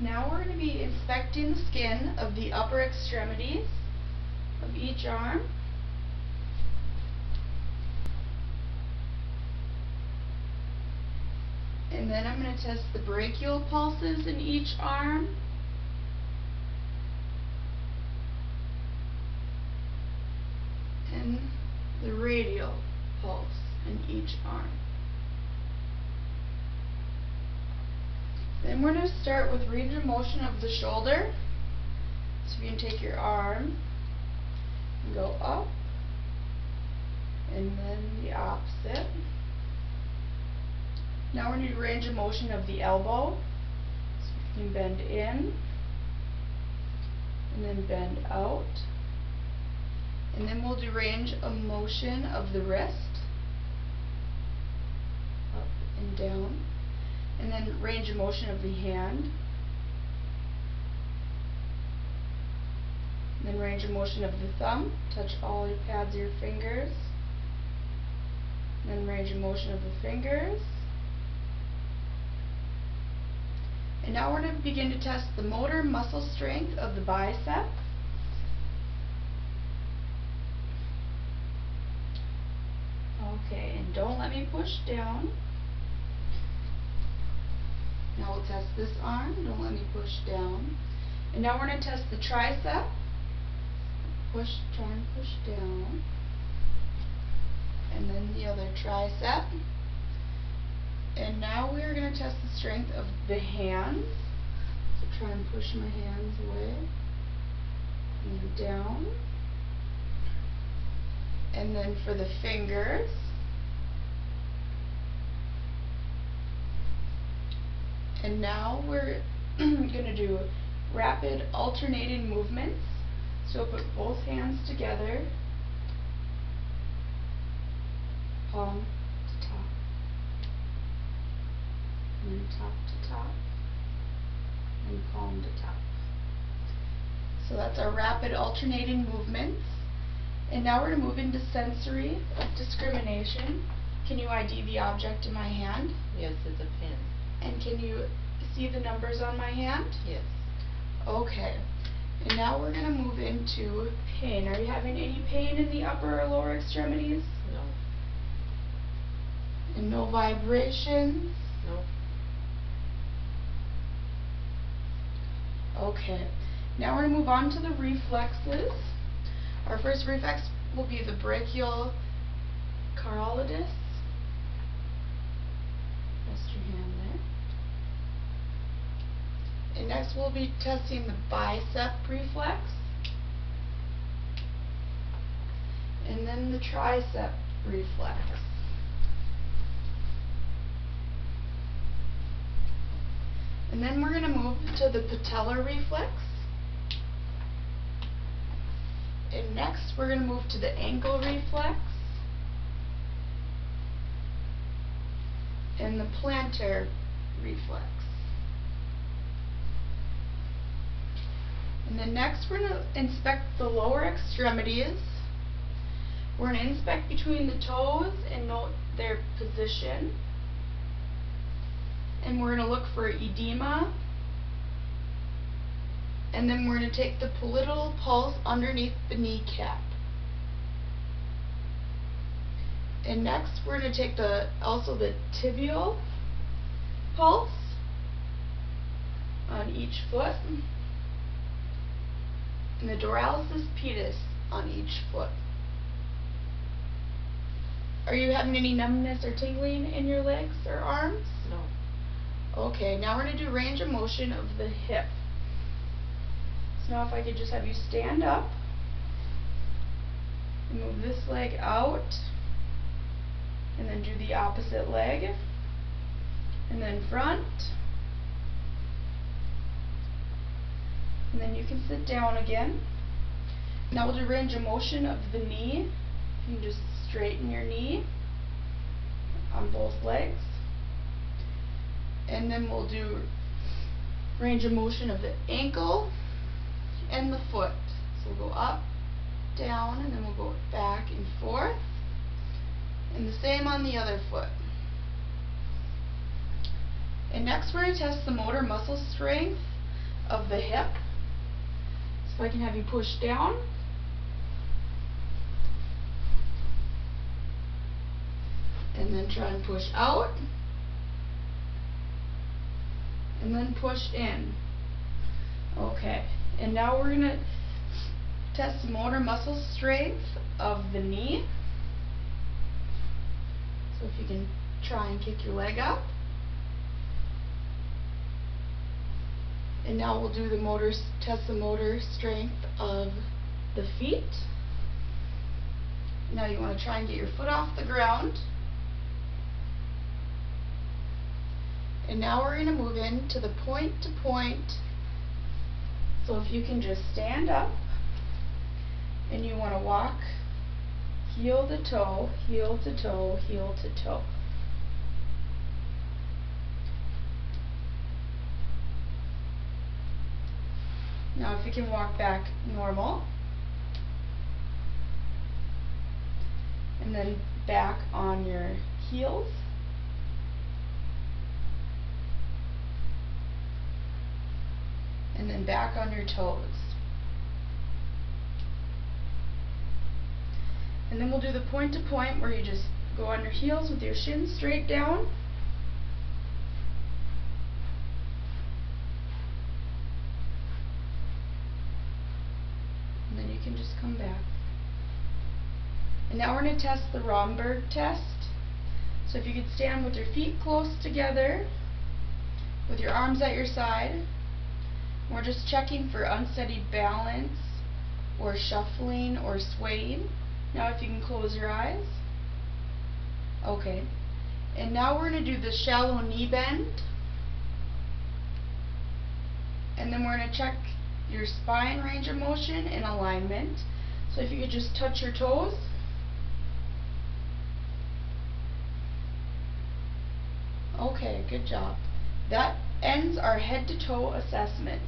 Now we're going to be inspecting the skin of the upper extremities of each arm. And then I'm going to test the brachial pulses in each arm. And the radial pulse in each arm. Then we're going to start with range of motion of the shoulder. So you can take your arm and go up, and then the opposite. Now we're going to do range of motion of the elbow. So you can bend in, and then bend out. And then we'll do range of motion of the wrist, up and down. And then range of motion of the hand. And then range of motion of the thumb. Touch all your pads of your fingers. And then range of motion of the fingers. And now we're going to begin to test the motor muscle strength of the bicep. Okay, and don't let me push down. Now we'll test this arm. Don't let me push down. And now we're going to test the tricep. Try and push down. And then the other tricep. And now we are going to test the strength of the hands. So try and push my hands away. And then down. And then for the fingers. And now we're going to do rapid alternating movements. So put both hands together, palm to top, and then top to top, and palm to top. So that's our rapid alternating movements. And now we're going to move into sensory discrimination. Can you ID the object in my hand? Yes, it's a pen. And can you see the numbers on my hand? Yes. Okay. And now we're going to move into pain. Are you having any pain in the upper or lower extremities? No. And no vibrations? No. Okay. Now we're going to move on to the reflexes. Our first reflex will be the brachial carotidus. Rest your hand there. And next we'll be testing the bicep reflex. And then the tricep reflex. And then we're going to move to the patellar reflex. And next we're going to move to the ankle reflex. And the plantar reflex. And then next we're going to inspect the lower extremities. We're going to inspect between the toes and note their position. And we're going to look for edema. And then we're going to take the palatal pulse underneath the kneecap. And next we're going to take also the tibial pulse on each foot. And the dorsalis pedis on each foot. Are you having any numbness or tingling in your legs or arms? No. Okay, now we're going to do range of motion of the hip. So now if I could just have you stand up, and move this leg out, and then do the opposite leg, and then front, and then you can sit down again. Now we'll do range of motion of the knee. You can just straighten your knee on both legs. And then we'll do range of motion of the ankle and the foot. So we'll go up, down, and then we'll go back and forth. And the same on the other foot. And next we're going to test the motor muscle strength of the hip. So if I can have you push down. And then try and push out. And then push in. Okay. And now we're going to test the motor muscle strength of the knee. So if you can try and kick your leg up. And now we'll do the test the motor strength of the feet. Now you want to try and get your foot off the ground. And now we're going to move into the point to point. So if you can just stand up and you want to walk heel to toe, heel to toe, heel to toe. Now if you can walk back normal, and then back on your heels, and then back on your toes. And then we'll do the point to point where you just go on your heels with your shins straight down. And then you can just come back. And now we're going to test the Romberg test. So if you could stand with your feet close together, with your arms at your side. We're just checking for unsteady balance or shuffling or swaying. Now if you can close your eyes. Okay. And now we're going to do the shallow knee bend. And then we're going to check your spine range of motion and alignment. So if you could just touch your toes. Okay, good job. That ends our head to toe assessment.